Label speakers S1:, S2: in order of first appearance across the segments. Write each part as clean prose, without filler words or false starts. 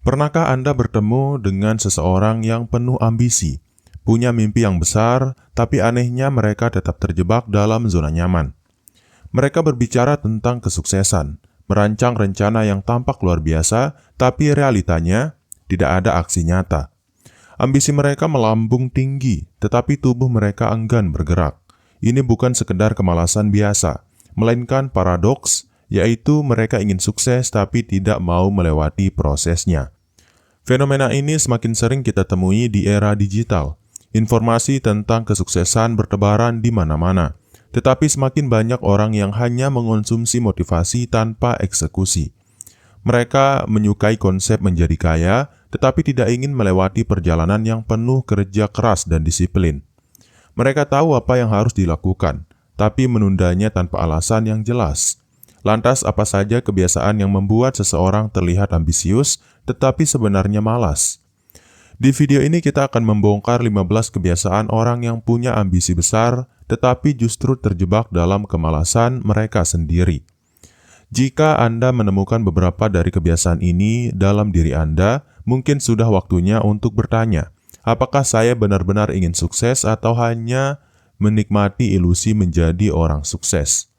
S1: Pernahkah Anda bertemu dengan seseorang yang penuh ambisi, punya mimpi yang besar, tapi anehnya mereka tetap terjebak dalam zona nyaman? Mereka berbicara tentang kesuksesan, merancang rencana yang tampak luar biasa, tapi realitanya tidak ada aksi nyata. Ambisi mereka melambung tinggi, tetapi tubuh mereka enggan bergerak. Ini bukan sekedar kemalasan biasa, melainkan paradoks, yaitu mereka ingin sukses tapi tidak mau melewati prosesnya. Fenomena ini semakin sering kita temui di era digital. Informasi tentang kesuksesan bertebaran di mana-mana, tetapi semakin banyak orang yang hanya mengonsumsi motivasi tanpa eksekusi. Mereka menyukai konsep menjadi kaya, tetapi tidak ingin melewati perjalanan yang penuh kerja keras dan disiplin. Mereka tahu apa yang harus dilakukan, tapi menundanya tanpa alasan yang jelas. Lantas, apa saja kebiasaan yang membuat seseorang terlihat ambisius, tetapi sebenarnya malas? Di video ini kita akan membongkar 15 kebiasaan orang yang punya ambisi besar, tetapi justru terjebak dalam kemalasan mereka sendiri. Jika Anda menemukan beberapa dari kebiasaan ini dalam diri Anda, mungkin sudah waktunya untuk bertanya, apakah saya benar-benar ingin sukses atau hanya menikmati ilusi menjadi orang sukses?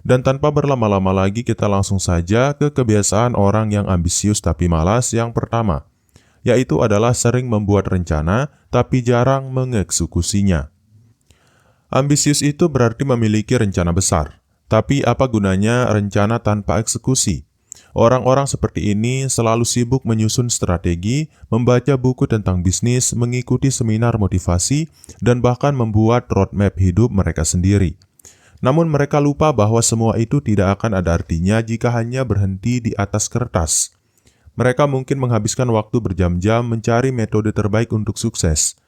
S1: Dan tanpa berlama-lama lagi, kita langsung saja ke kebiasaan orang yang ambisius tapi malas yang pertama, yaitu adalah sering membuat rencana tapi jarang mengeksekusinya. Ambisius itu berarti memiliki rencana besar, tapi apa gunanya rencana tanpa eksekusi? Orang-orang seperti ini selalu sibuk menyusun strategi, membaca buku tentang bisnis, mengikuti seminar motivasi, dan bahkan membuat roadmap hidup mereka sendiri. Namun mereka lupa bahwa semua itu tidak akan ada artinya jika hanya berhenti di atas kertas. Mereka mungkin menghabiskan waktu berjam-jam mencari metode terbaik untuk sukses.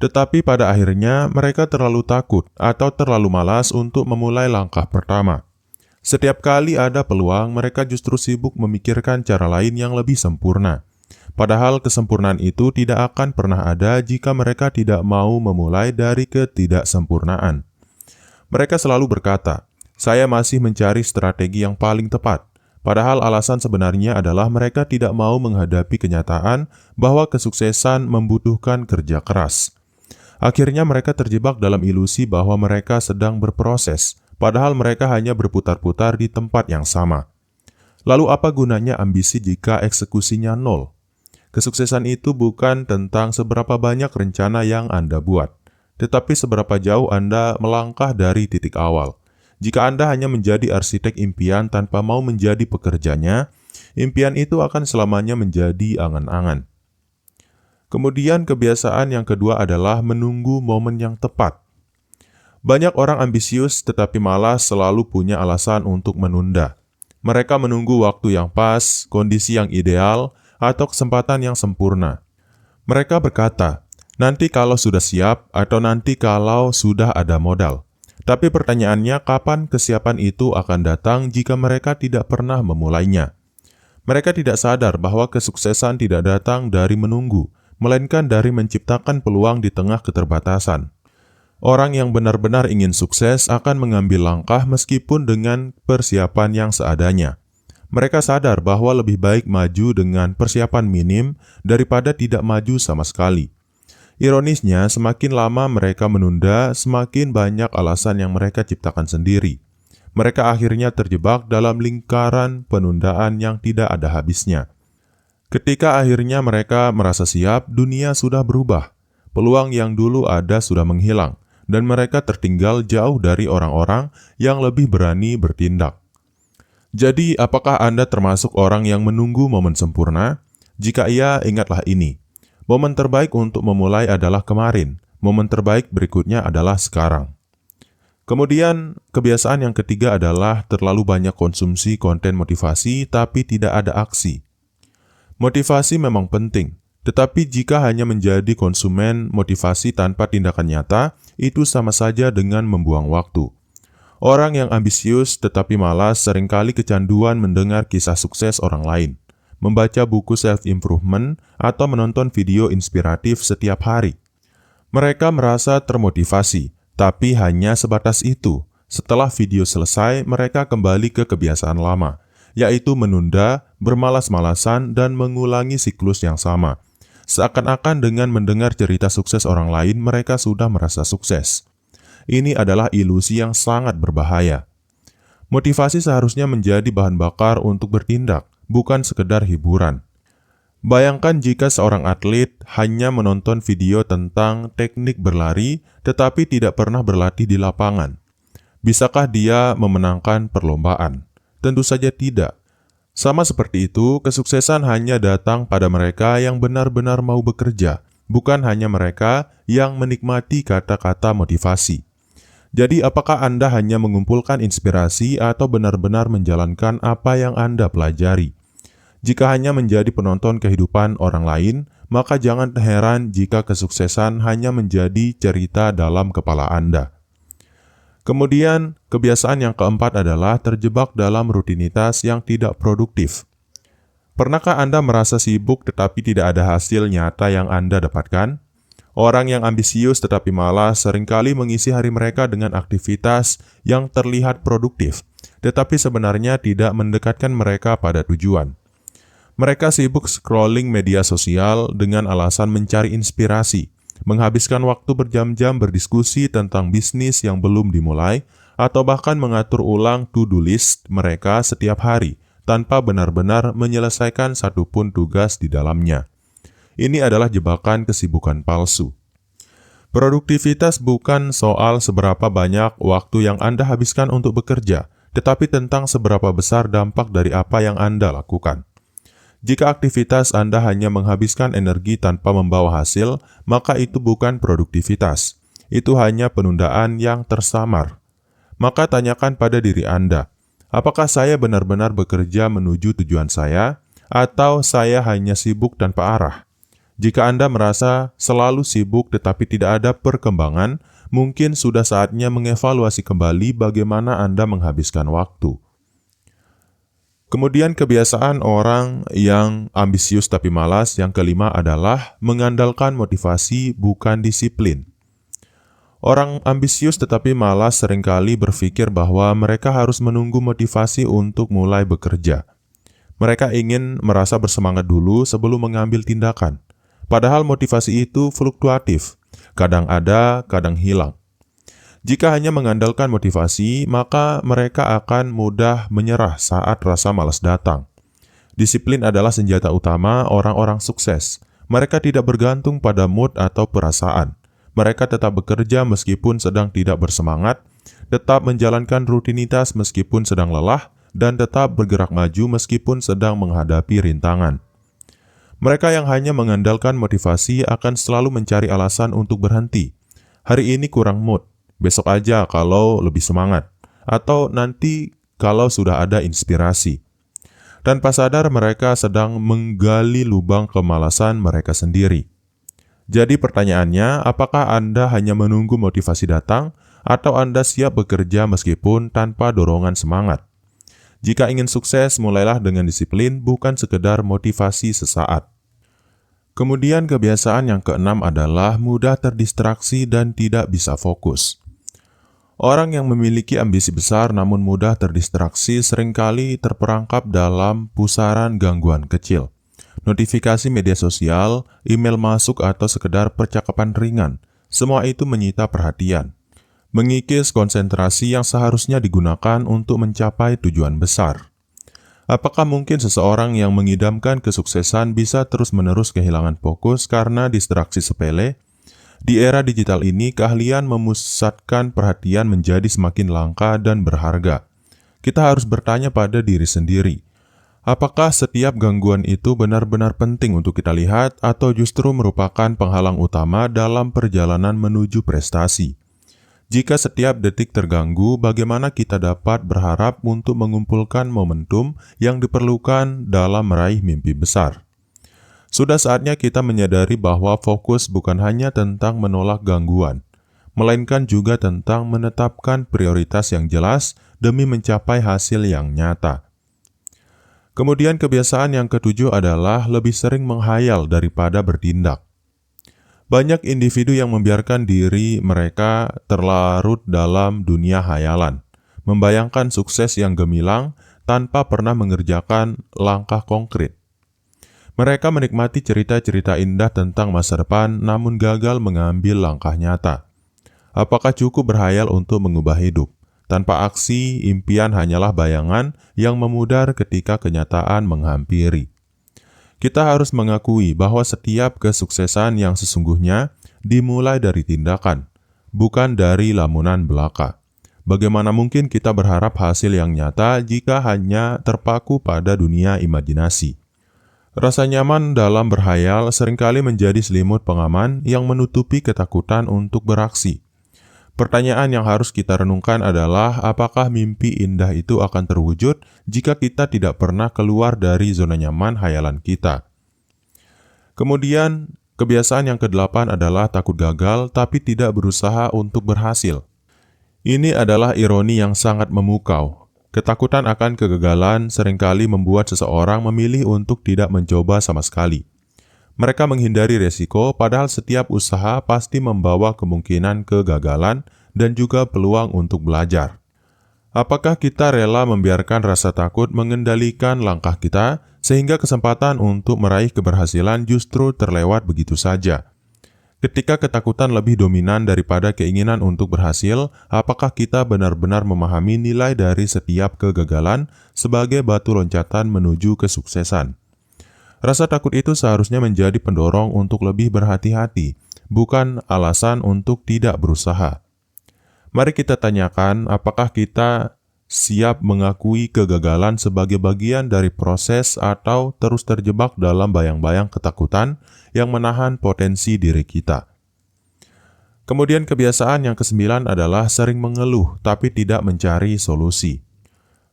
S1: Tetapi pada akhirnya mereka terlalu takut atau terlalu malas untuk memulai langkah pertama. Setiap kali ada peluang, mereka justru sibuk memikirkan cara lain yang lebih sempurna. Padahal kesempurnaan itu tidak akan pernah ada jika mereka tidak mau memulai dari ketidaksempurnaan. Mereka selalu berkata, saya masih mencari strategi yang paling tepat. Padahal alasan sebenarnya adalah mereka tidak mau menghadapi kenyataan bahwa kesuksesan membutuhkan kerja keras. Akhirnya mereka terjebak dalam ilusi bahwa mereka sedang berproses, padahal mereka hanya berputar-putar di tempat yang sama. Lalu apa gunanya ambisi jika eksekusinya nol? Kesuksesan itu bukan tentang seberapa banyak rencana yang Anda buat, tetapi seberapa jauh Anda melangkah dari titik awal. Jika Anda hanya menjadi arsitek impian tanpa mau menjadi pekerjanya, impian itu akan selamanya menjadi angan-angan. Kemudian kebiasaan yang kedua adalah menunggu momen yang tepat. Banyak orang ambisius tetapi malas selalu punya alasan untuk menunda. Mereka menunggu waktu yang pas, kondisi yang ideal, atau kesempatan yang sempurna. Mereka berkata, nanti kalau sudah siap, atau nanti kalau sudah ada modal. Tapi pertanyaannya, kapan kesiapan itu akan datang jika mereka tidak pernah memulainya? Mereka tidak sadar bahwa kesuksesan tidak datang dari menunggu, melainkan dari menciptakan peluang di tengah keterbatasan. Orang yang benar-benar ingin sukses akan mengambil langkah meskipun dengan persiapan yang seadanya. Mereka sadar bahwa lebih baik maju dengan persiapan minim daripada tidak maju sama sekali. Ironisnya, semakin lama mereka menunda, semakin banyak alasan yang mereka ciptakan sendiri. Mereka akhirnya terjebak dalam lingkaran penundaan yang tidak ada habisnya. Ketika akhirnya mereka merasa siap, dunia sudah berubah. Peluang yang dulu ada sudah menghilang, dan mereka tertinggal jauh dari orang-orang yang lebih berani bertindak. Jadi, apakah Anda termasuk orang yang menunggu momen sempurna? Jika iya, ingatlah ini. Momen terbaik untuk memulai adalah kemarin. Momen terbaik berikutnya adalah sekarang. Kemudian, kebiasaan yang ketiga adalah terlalu banyak konsumsi konten motivasi tapi tidak ada aksi. Motivasi memang penting, tetapi jika hanya menjadi konsumen motivasi tanpa tindakan nyata, itu sama saja dengan membuang waktu. Orang yang ambisius tetapi malas seringkali kecanduan mendengar kisah sukses orang lain, membaca buku self-improvement, atau menonton video inspiratif setiap hari. Mereka merasa termotivasi, tapi hanya sebatas itu. Setelah video selesai, mereka kembali ke kebiasaan lama. yaitu menunda, bermalas-malasan, dan mengulangi siklus yang sama. Seakan-akan dengan mendengar cerita sukses orang lain, mereka sudah merasa sukses. Ini adalah ilusi yang sangat berbahaya. Motivasi seharusnya menjadi bahan bakar untuk bertindak, bukan sekedar hiburan. Bayangkan jika seorang atlet hanya menonton video tentang teknik berlari, tetapi tidak pernah berlatih di lapangan. Bisakah dia memenangkan perlombaan? Tentu saja tidak. Sama seperti itu, kesuksesan hanya datang pada mereka yang benar-benar mau bekerja, bukan hanya mereka yang menikmati kata-kata motivasi. Jadi, apakah Anda hanya mengumpulkan inspirasi atau benar-benar menjalankan apa yang Anda pelajari? Jika hanya menjadi penonton kehidupan orang lain, maka jangan heran jika kesuksesan hanya menjadi cerita dalam kepala Anda. Kemudian, kebiasaan yang keempat adalah terjebak dalam rutinitas yang tidak produktif. Pernahkah Anda merasa sibuk tetapi tidak ada hasil nyata yang Anda dapatkan? Orang yang ambisius tetapi malas seringkali mengisi hari mereka dengan aktivitas yang terlihat produktif, tetapi sebenarnya tidak mendekatkan mereka pada tujuan. Mereka sibuk scrolling media sosial dengan alasan mencari inspirasi, menghabiskan waktu berjam-jam berdiskusi tentang bisnis yang belum dimulai, atau bahkan mengatur ulang to-do list mereka setiap hari, tanpa benar-benar menyelesaikan satupun tugas di dalamnya. Ini adalah jebakan kesibukan palsu. Produktivitas bukan soal seberapa banyak waktu yang Anda habiskan untuk bekerja, tetapi tentang seberapa besar dampak dari apa yang Anda lakukan. Jika aktivitas Anda hanya menghabiskan energi tanpa membawa hasil, maka itu bukan produktivitas. Itu hanya penundaan yang tersamar. Maka tanyakan pada diri Anda, apakah saya benar-benar bekerja menuju tujuan saya, atau saya hanya sibuk tanpa arah? Jika Anda merasa selalu sibuk tetapi tidak ada perkembangan, mungkin sudah saatnya mengevaluasi kembali bagaimana Anda menghabiskan waktu. Kemudian kebiasaan orang yang ambisius tapi malas yang kelima adalah mengandalkan motivasi bukan disiplin. Orang ambisius tetapi malas seringkali berpikir bahwa mereka harus menunggu motivasi untuk mulai bekerja. Mereka ingin merasa bersemangat dulu sebelum mengambil tindakan. Padahal motivasi itu fluktuatif, kadang ada, kadang hilang. Jika hanya mengandalkan motivasi, maka mereka akan mudah menyerah saat rasa malas datang. Disiplin adalah senjata utama orang-orang sukses. Mereka tidak bergantung pada mood atau perasaan. Mereka tetap bekerja meskipun sedang tidak bersemangat, tetap menjalankan rutinitas meskipun sedang lelah, dan tetap bergerak maju meskipun sedang menghadapi rintangan. Mereka yang hanya mengandalkan motivasi akan selalu mencari alasan untuk berhenti. Hari ini kurang mood. Besok aja kalau lebih semangat, atau nanti kalau sudah ada inspirasi. Tanpa sadar mereka sedang menggali lubang kemalasan mereka sendiri. Jadi pertanyaannya, apakah Anda hanya menunggu motivasi datang, atau Anda siap bekerja meskipun tanpa dorongan semangat? Jika ingin sukses, mulailah dengan disiplin, bukan sekedar motivasi sesaat. Kemudian kebiasaan yang keenam adalah mudah terdistraksi dan tidak bisa fokus. Orang yang memiliki ambisi besar namun mudah terdistraksi seringkali terperangkap dalam pusaran gangguan kecil. Notifikasi media sosial, email masuk atau sekedar percakapan ringan, semua itu menyita perhatian. Mengikis konsentrasi yang seharusnya digunakan untuk mencapai tujuan besar. Apakah mungkin seseorang yang mengidamkan kesuksesan bisa terus-menerus kehilangan fokus karena distraksi sepele? Di era digital ini, keahlian memusatkan perhatian menjadi semakin langka dan berharga. Kita harus bertanya pada diri sendiri, apakah setiap gangguan itu benar-benar penting untuk kita lihat atau justru merupakan penghalang utama dalam perjalanan menuju prestasi? Jika setiap detik terganggu, bagaimana kita dapat berharap untuk mengumpulkan momentum yang diperlukan dalam meraih mimpi besar? Sudah saatnya kita menyadari bahwa fokus bukan hanya tentang menolak gangguan, melainkan juga tentang menetapkan prioritas yang jelas demi mencapai hasil yang nyata. Kemudian kebiasaan yang ketujuh adalah lebih sering menghayal daripada bertindak. Banyak individu yang membiarkan diri mereka terlarut dalam dunia hayalan, membayangkan sukses yang gemilang tanpa pernah mengerjakan langkah konkret. Mereka menikmati cerita-cerita indah tentang masa depan namun gagal mengambil langkah nyata. Apakah cukup berhayal untuk mengubah hidup? Tanpa aksi, impian hanyalah bayangan yang memudar ketika kenyataan menghampiri. Kita harus mengakui bahwa setiap kesuksesan yang sesungguhnya dimulai dari tindakan, bukan dari lamunan belaka. Bagaimana mungkin kita berharap hasil yang nyata jika hanya terpaku pada dunia imajinasi? Rasa nyaman dalam berhayal seringkali menjadi selimut pengaman yang menutupi ketakutan untuk beraksi. Pertanyaan yang harus kita renungkan adalah apakah mimpi indah itu akan terwujud jika kita tidak pernah keluar dari zona nyaman hayalan kita. Kemudian, kebiasaan yang ke-8 adalah takut gagal tapi tidak berusaha untuk berhasil. Ini adalah ironi yang sangat memukau. Ketakutan akan kegagalan seringkali membuat seseorang memilih untuk tidak mencoba sama sekali. Mereka menghindari resiko, padahal setiap usaha pasti membawa kemungkinan kegagalan dan juga peluang untuk belajar. Apakah kita rela membiarkan rasa takut mengendalikan langkah kita, sehingga kesempatan untuk meraih keberhasilan justru terlewat begitu saja? Ketika ketakutan lebih dominan daripada keinginan untuk berhasil, apakah kita benar-benar memahami nilai dari setiap kegagalan sebagai batu loncatan menuju kesuksesan? Rasa takut itu seharusnya menjadi pendorong untuk lebih berhati-hati, bukan alasan untuk tidak berusaha. Mari kita tanyakan, apakah kita siap mengakui kegagalan sebagai bagian dari proses atau terus terjebak dalam bayang-bayang ketakutan yang menahan potensi diri kita. Kemudian kebiasaan yang ke-9 adalah sering mengeluh tapi tidak mencari solusi.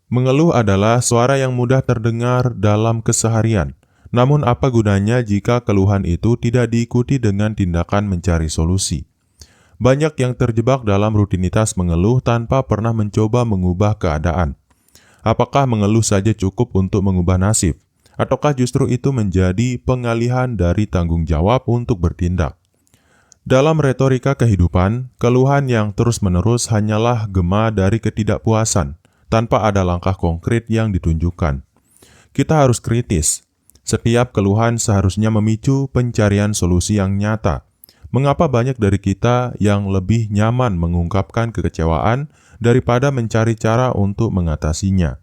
S1: Mengeluh adalah suara yang mudah terdengar dalam keseharian. Namun apa gunanya jika keluhan itu tidak diikuti dengan tindakan mencari solusi? Banyak yang terjebak dalam rutinitas mengeluh tanpa pernah mencoba mengubah keadaan. Apakah mengeluh saja cukup untuk mengubah nasib? Ataukah justru itu menjadi pengalihan dari tanggung jawab untuk bertindak? Dalam retorika kehidupan, keluhan yang terus-menerus hanyalah gema dari ketidakpuasan, tanpa ada langkah konkret yang ditunjukkan. Kita harus kritis. Setiap keluhan seharusnya memicu pencarian solusi yang nyata. Mengapa banyak dari kita yang lebih nyaman mengungkapkan kekecewaan daripada mencari cara untuk mengatasinya?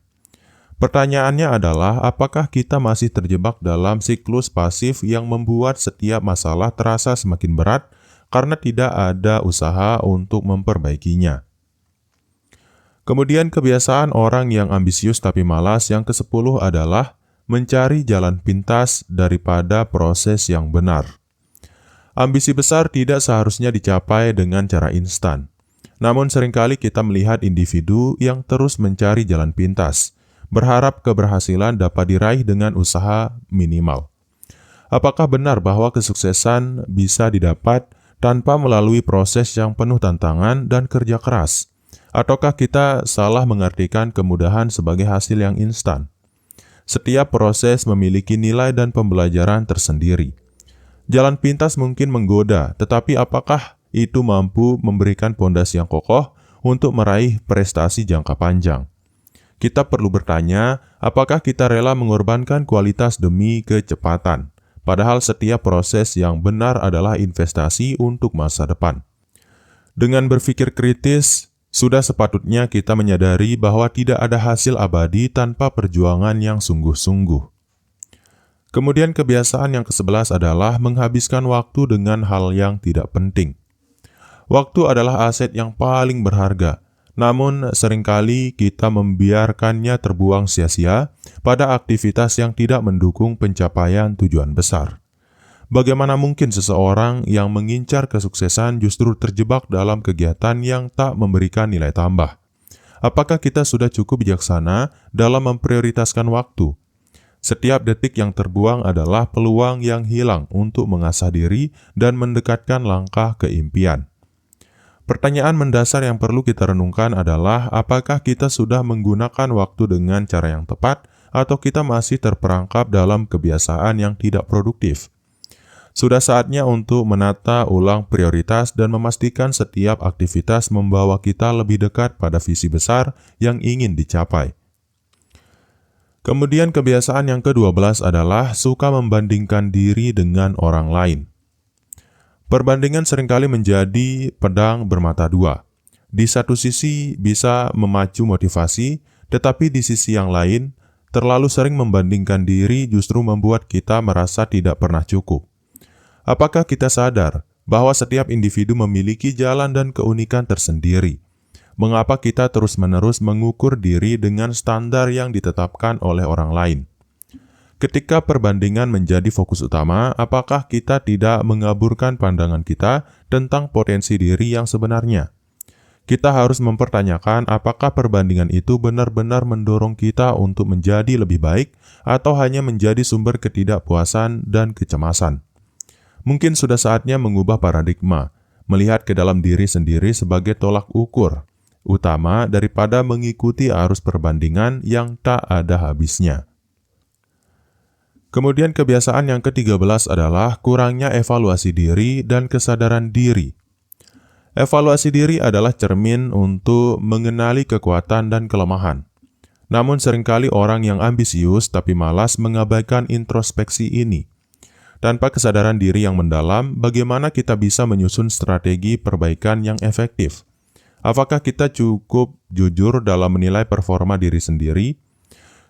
S1: Pertanyaannya adalah, apakah kita masih terjebak dalam siklus pasif yang membuat setiap masalah terasa semakin berat karena tidak ada usaha untuk memperbaikinya? Kemudian kebiasaan orang yang ambisius tapi malas yang ke-10 adalah mencari jalan pintas daripada proses yang benar. Ambisi besar tidak seharusnya dicapai dengan cara instan. Namun seringkali kita melihat individu yang terus mencari jalan pintas, berharap keberhasilan dapat diraih dengan usaha minimal. Apakah benar bahwa kesuksesan bisa didapat tanpa melalui proses yang penuh tantangan dan kerja keras? Ataukah kita salah mengartikan kemudahan sebagai hasil yang instan? Setiap proses memiliki nilai dan pembelajaran tersendiri. Jalan pintas mungkin menggoda, tetapi apakah itu mampu memberikan pondasi yang kokoh untuk meraih prestasi jangka panjang? Kita perlu bertanya, apakah kita rela mengorbankan kualitas demi kecepatan? Padahal setiap proses yang benar adalah investasi untuk masa depan. Dengan berpikir kritis, sudah sepatutnya kita menyadari bahwa tidak ada hasil abadi tanpa perjuangan yang sungguh-sungguh. Kemudian kebiasaan yang ke-11 adalah menghabiskan waktu dengan hal yang tidak penting. Waktu adalah aset yang paling berharga, namun seringkali kita membiarkannya terbuang sia-sia pada aktivitas yang tidak mendukung pencapaian tujuan besar. Bagaimana mungkin seseorang yang mengincar kesuksesan justru terjebak dalam kegiatan yang tak memberikan nilai tambah? Apakah kita sudah cukup bijaksana dalam memprioritaskan waktu? Setiap detik yang terbuang adalah peluang yang hilang untuk mengasah diri dan mendekatkan langkah ke impian. Pertanyaan mendasar yang perlu kita renungkan adalah, apakah kita sudah menggunakan waktu dengan cara yang tepat atau kita masih terperangkap dalam kebiasaan yang tidak produktif? Sudah saatnya untuk menata ulang prioritas dan memastikan setiap aktivitas membawa kita lebih dekat pada visi besar yang ingin dicapai. Kemudian kebiasaan yang ke-12 adalah suka membandingkan diri dengan orang lain. Perbandingan seringkali menjadi pedang bermata dua. Di satu sisi bisa memacu motivasi, tetapi di sisi yang lain, terlalu sering membandingkan diri justru membuat kita merasa tidak pernah cukup. Apakah kita sadar bahwa setiap individu memiliki jalan dan keunikan tersendiri? Mengapa kita terus-menerus mengukur diri dengan standar yang ditetapkan oleh orang lain? Ketika perbandingan menjadi fokus utama, apakah kita tidak mengaburkan pandangan kita tentang potensi diri yang sebenarnya? Kita harus mempertanyakan apakah perbandingan itu benar-benar mendorong kita untuk menjadi lebih baik atau hanya menjadi sumber ketidakpuasan dan kecemasan. Mungkin sudah saatnya mengubah paradigma, melihat ke dalam diri sendiri sebagai tolak ukur utama daripada mengikuti arus perbandingan yang tak ada habisnya. Kemudian kebiasaan yang ke-13 adalah kurangnya evaluasi diri dan kesadaran diri. Evaluasi diri adalah cermin untuk mengenali kekuatan dan kelemahan. Namun seringkali orang yang ambisius tapi malas mengabaikan introspeksi ini. Tanpa kesadaran diri yang mendalam, bagaimana kita bisa menyusun strategi perbaikan yang efektif? Apakah kita cukup jujur dalam menilai performa diri sendiri?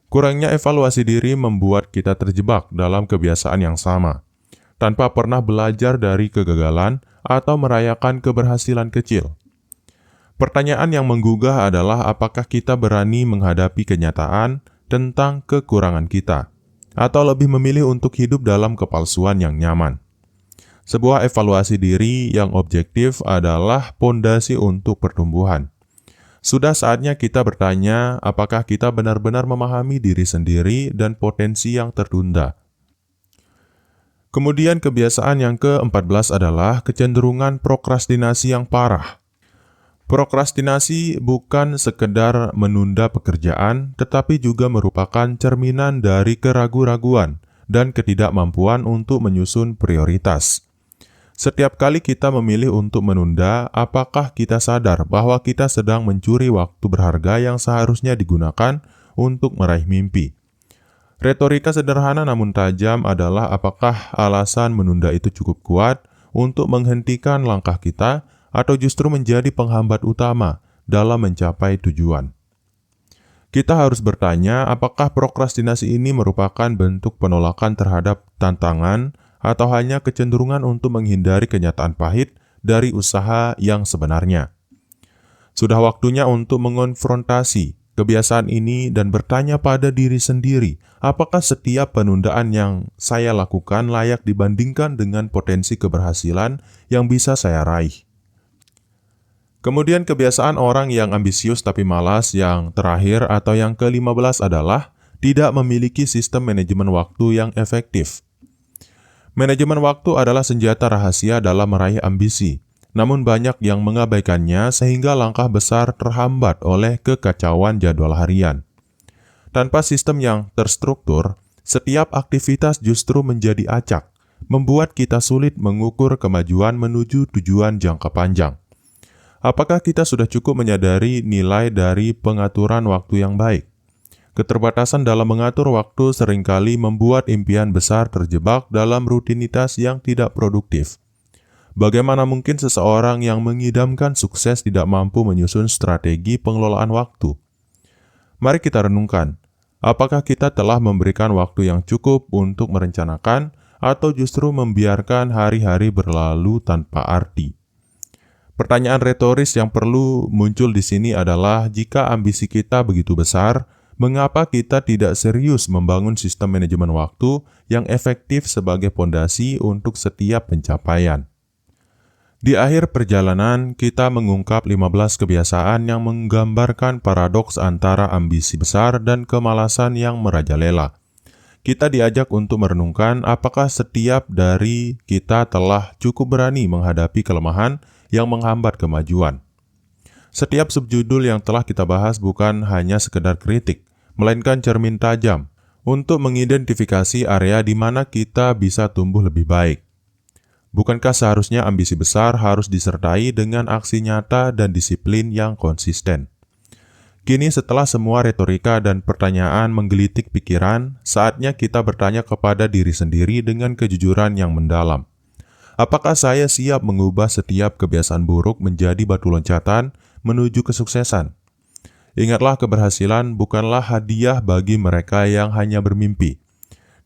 S1: Kurangnya evaluasi diri membuat kita terjebak dalam kebiasaan yang sama, tanpa pernah belajar dari kegagalan atau merayakan keberhasilan kecil. Pertanyaan yang menggugah adalah apakah kita berani menghadapi kenyataan tentang kekurangan kita, atau lebih memilih untuk hidup dalam kepalsuan yang nyaman. Sebuah evaluasi diri yang objektif adalah pondasi untuk pertumbuhan. Sudah saatnya kita bertanya apakah kita benar-benar memahami diri sendiri dan potensi yang tertunda. Kemudian kebiasaan yang ke-14 adalah kecenderungan prokrastinasi yang parah. Prokrastinasi bukan sekedar menunda pekerjaan, tetapi juga merupakan cerminan dari keraguan-raguan dan ketidakmampuan untuk menyusun prioritas. Setiap kali kita memilih untuk menunda, apakah kita sadar bahwa kita sedang mencuri waktu berharga yang seharusnya digunakan untuk meraih mimpi? Retorika sederhana namun tajam adalah apakah alasan menunda itu cukup kuat untuk menghentikan langkah kita atau justru menjadi penghambat utama dalam mencapai tujuan? Kita harus bertanya apakah prokrastinasi ini merupakan bentuk penolakan terhadap tantangan atau hanya kecenderungan untuk menghindari kenyataan pahit dari usaha yang sebenarnya. Sudah waktunya untuk mengonfrontasi kebiasaan ini dan bertanya pada diri sendiri, apakah setiap penundaan yang saya lakukan layak dibandingkan dengan potensi keberhasilan yang bisa saya raih. Kemudian kebiasaan orang yang ambisius tapi malas yang terakhir atau yang ke-15 adalah tidak memiliki sistem manajemen waktu yang efektif. Manajemen waktu adalah senjata rahasia dalam meraih ambisi, namun banyak yang mengabaikannya sehingga langkah besar terhambat oleh kekacauan jadwal harian. Tanpa sistem yang terstruktur, setiap aktivitas justru menjadi acak, membuat kita sulit mengukur kemajuan menuju tujuan jangka panjang. Apakah kita sudah cukup menyadari nilai dari pengaturan waktu yang baik? Keterbatasan dalam mengatur waktu seringkali membuat impian besar terjebak dalam rutinitas yang tidak produktif. Bagaimana mungkin seseorang yang mengidamkan sukses tidak mampu menyusun strategi pengelolaan waktu? Mari kita renungkan, apakah kita telah memberikan waktu yang cukup untuk merencanakan atau justru membiarkan hari-hari berlalu tanpa arti? Pertanyaan retoris yang perlu muncul di sini adalah jika ambisi kita begitu besar, mengapa kita tidak serius membangun sistem manajemen waktu yang efektif sebagai pondasi untuk setiap pencapaian? Di akhir perjalanan, kita mengungkap 15 kebiasaan yang menggambarkan paradoks antara ambisi besar dan kemalasan yang merajalela. Kita diajak untuk merenungkan apakah setiap dari kita telah cukup berani menghadapi kelemahan yang menghambat kemajuan. Setiap subjudul yang telah kita bahas bukan hanya sekedar kritik, melainkan cermin tajam untuk mengidentifikasi area di mana kita bisa tumbuh lebih baik. Bukankah seharusnya ambisi besar harus disertai dengan aksi nyata dan disiplin yang konsisten? Kini setelah semua retorika dan pertanyaan menggelitik pikiran, saatnya kita bertanya kepada diri sendiri dengan kejujuran yang mendalam. Apakah saya siap mengubah setiap kebiasaan buruk menjadi batu loncatan menuju kesuksesan? Ingatlah, keberhasilan bukanlah hadiah bagi mereka yang hanya bermimpi,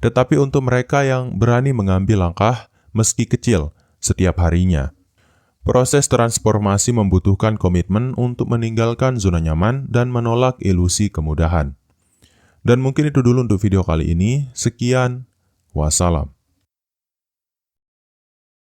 S1: tetapi untuk mereka yang berani mengambil langkah meski kecil setiap harinya. Proses transformasi membutuhkan komitmen untuk meninggalkan zona nyaman dan menolak ilusi kemudahan. Dan mungkin itu dulu untuk video kali ini. Sekian, wassalam.